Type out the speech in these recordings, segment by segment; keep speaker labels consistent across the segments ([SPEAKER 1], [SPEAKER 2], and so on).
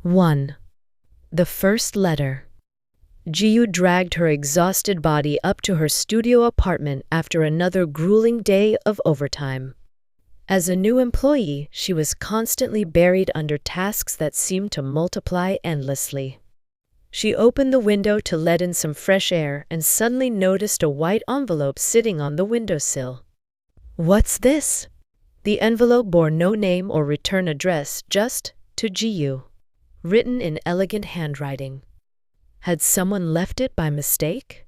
[SPEAKER 1] 1. The first letter. Jiyu dragged her exhausted body up to her studio apartment after another grueling day of overtime. As a new employee, she was constantly buried under tasks that seemed to multiply endlessly. She opened the window to let in some fresh air and suddenly noticed a white envelope sitting on the windowsill. "What's this?" The envelope bore no name or return address, just to Jiyu, written in elegant handwriting. Had someone left it by mistake?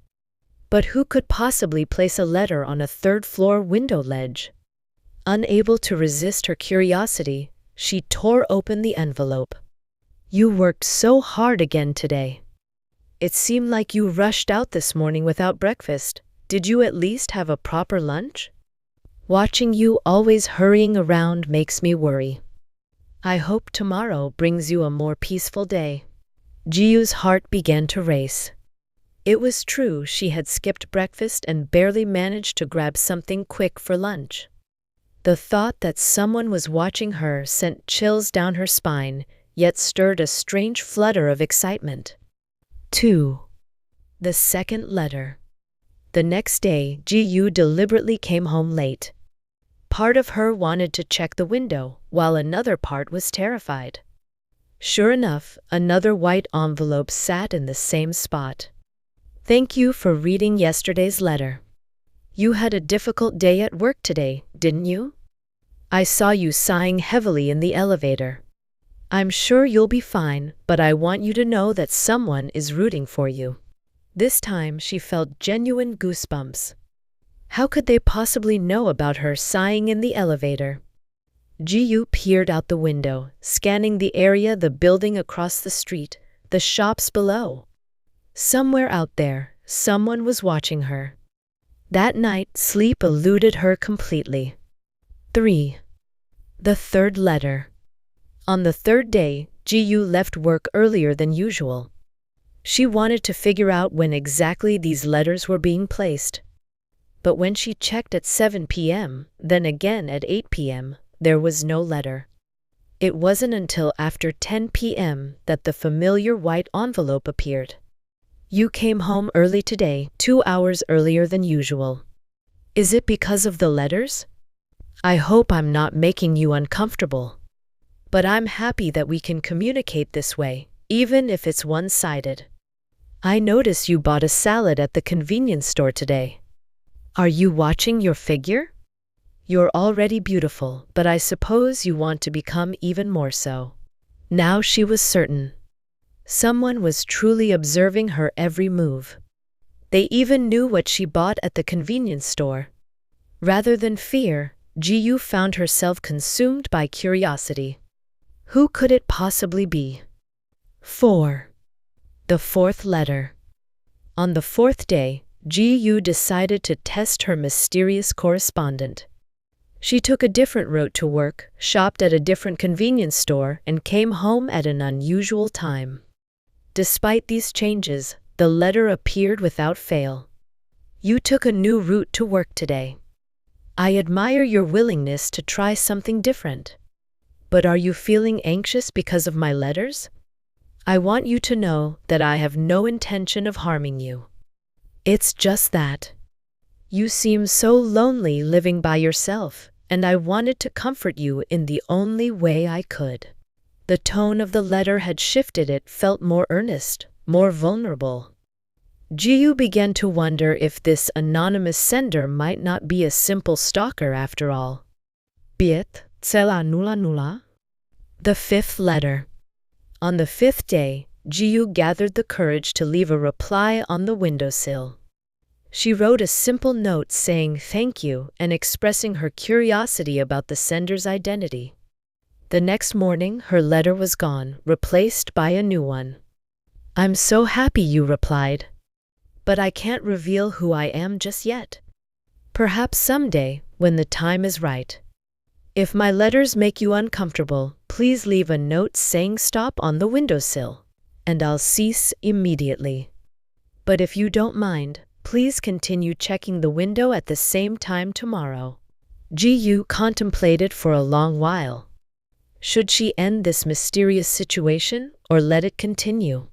[SPEAKER 1] But who could possibly place a letter on a third-floor window ledge? Unable to resist her curiosity, she tore open the envelope. "You worked so hard again today. It seemed like you rushed out this morning without breakfast. Did you at least have a proper lunch? Watching you always hurrying around makes me worry. I hope tomorrow brings you a more peaceful day." Jiyu's heart began to race. It was true she had skipped breakfast and barely managed to grab something quick for lunch. The thought that someone was watching her sent chills down her spine, yet stirred a strange flutter of excitement. 2. The second letter. The next day, Jiyu deliberately came home late. Part of her wanted to check the window, while another part was terrified. Sure enough, another white envelope sat in the same spot. "Thank you for reading yesterday's letter. You had a difficult day at work today, didn't you? I saw you sighing heavily in the elevator. I'm sure you'll be fine, but I want you to know that someone is rooting for you." This time she felt genuine goosebumps. How could they possibly know about her sighing in the elevator? Jiyu peered out the window, scanning the area, the building across the street, the shops below. Somewhere out there, someone was watching her. That night, sleep eluded her completely. 3. The third letter. On the third day, Jiyu left work earlier than usual. She wanted to figure out when exactly these letters were being placed. But when she checked at 7 p.m., then again at 8 p.m., there was no letter. It wasn't until after 10 p.m. that the familiar white envelope appeared. "You came home early today, 2 hours earlier than usual. Is it because of the letters? I hope I'm not making you uncomfortable. But I'm happy that we can communicate this way, even if it's one-sided. I notice you bought a salad at the convenience store today. Are you watching your figure? You're already beautiful, but I suppose you want to become even more so." Now she was certain. Someone was truly observing her every move. They even knew what she bought at the convenience store. Rather than fear, Jiyu found herself consumed by curiosity. Who could it possibly be? 4. The fourth letter. On the fourth day, Jiyu decided to test her mysterious correspondent. She took a different route to work, shopped at a different convenience store, and came home at an unusual time. Despite these changes, the letter appeared without fail. "You took a new route to work today. I admire your willingness to try something different. But are you feeling anxious because of my letters? I want you to know that I have no intention of harming you. It's just that. You seem so lonely living by yourself, and I wanted to comfort you in the only way I could." The tone of the letter had shifted. It felt more earnest, more vulnerable. Jiyu began to wonder if this anonymous sender might not be a simple stalker after all. Biet, tsela nula nula. The fifth letter. On the fifth day, Jiyu gathered the courage to leave a reply on the windowsill. She wrote a simple note saying thank you and expressing her curiosity about the sender's identity. The next morning, her letter was gone, replaced by a new one. "I'm so happy you replied. But I can't reveal who I am just yet. Perhaps someday, when the time is right. If my letters make you uncomfortable, please leave a note saying stop on the windowsill, and I'll cease immediately. But if you don't mind, please continue checking the window at the same time tomorrow." Jiyu contemplated for a long while. Should she end this mysterious situation or let it continue?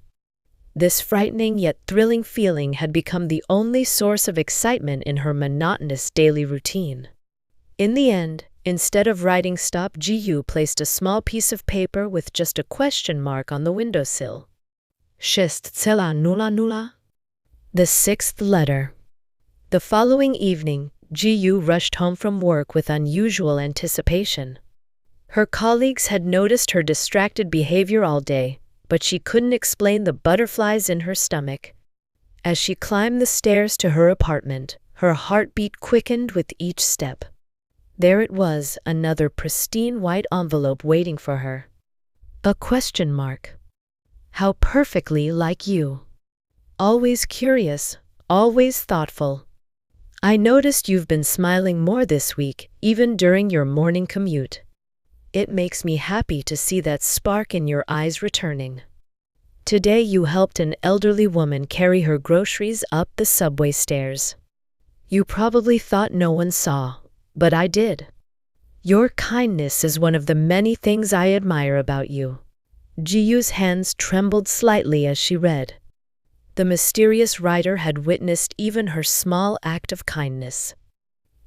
[SPEAKER 1] This frightening yet thrilling feeling had become the only source of excitement in her monotonous daily routine. In the end, instead of writing stop, Ji-yu placed a small piece of paper with just a question mark on the windowsill. Shestsela nula nula? The sixth letter. The following evening, Ji-yu rushed home from work with unusual anticipation. Her colleagues had noticed her distracted behavior all day, but she couldn't explain the butterflies in her stomach. As she climbed the stairs to her apartment, her heartbeat quickened with each step. There it was, another pristine white envelope waiting for her. A question mark. How perfectly like you. Always curious, always thoughtful. I noticed you've been smiling more this week, even during your morning commute. It makes me happy to see that spark in your eyes returning. Today you helped an elderly woman carry her groceries up the subway stairs. You probably thought no one saw, but I did. Your kindness is one of the many things I admire about you. Ji-yu's hands trembled slightly as she read. The mysterious writer had witnessed even her small act of kindness.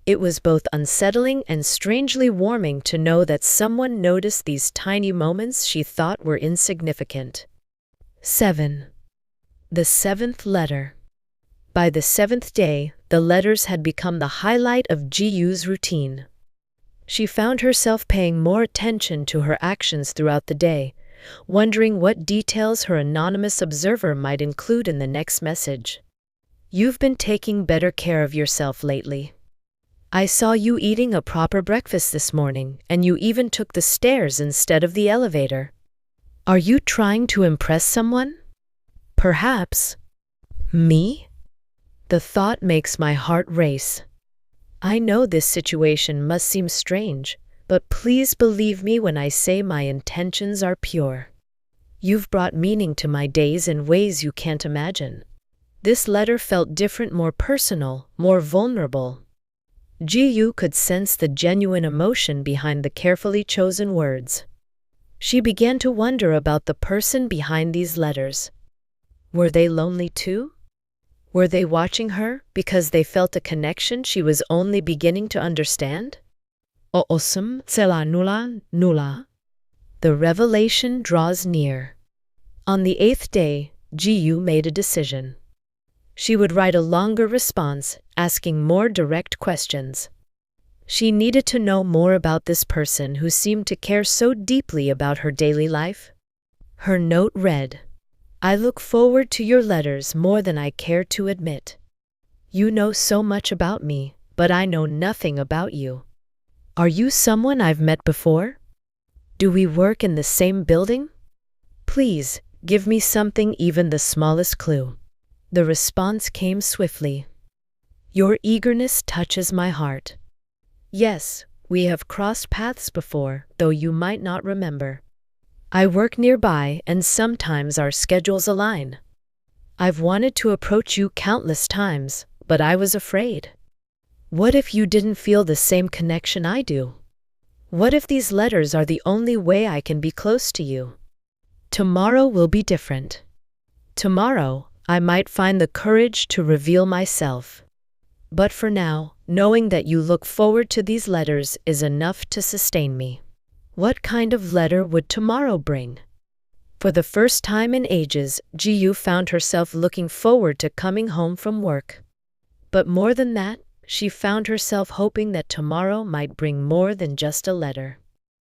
[SPEAKER 1] It was both unsettling and strangely warming to know that someone noticed these tiny moments she thought were insignificant. 7. The seventh letter. By the seventh day, the letters had become the highlight of Ji-yu's routine. She found herself paying more attention to her actions throughout the day, wondering what details her anonymous observer might include in the next message. You've been taking better care of yourself lately. I saw you eating a proper breakfast this morning, and you even took the stairs instead of the elevator. Are you trying to impress someone? Perhaps. Me? The thought makes my heart race. I know this situation must seem strange, but please believe me when I say my intentions are pure. You've brought meaning to my days in ways you can't imagine. This letter felt different, more personal, more vulnerable. Ji-yu could sense the genuine emotion behind the carefully chosen words. She began to wonder about the person behind these letters. Were they lonely too? Were they watching her because they felt a connection she was only beginning to understand? Oosum tsela nula nula. The revelation draws near. On the 8th day, Ji-yu made a decision. She would write a longer response, asking more direct questions. She needed to know more about this person who seemed to care so deeply about her daily life. Her note read, I look forward to your letters more than I care to admit. You know so much about me, but I know nothing about you. Are you someone I've met before? Do we work in the same building? Please, give me something, even the smallest clue. The response came swiftly. Your eagerness touches my heart. Yes, we have crossed paths before, though you might not remember. I work nearby and sometimes our schedules align. I've wanted to approach you countless times, but I was afraid. What if you didn't feel the same connection I do? What if these letters are the only way I can be close to you? Tomorrow will be different. Tomorrow, I might find the courage to reveal myself. But for now, knowing that you look forward to these letters is enough to sustain me. What kind of letter would tomorrow bring? For the first time in ages, Ji-yu found herself looking forward to coming home from work. But more than that, she found herself hoping that tomorrow might bring more than just a letter.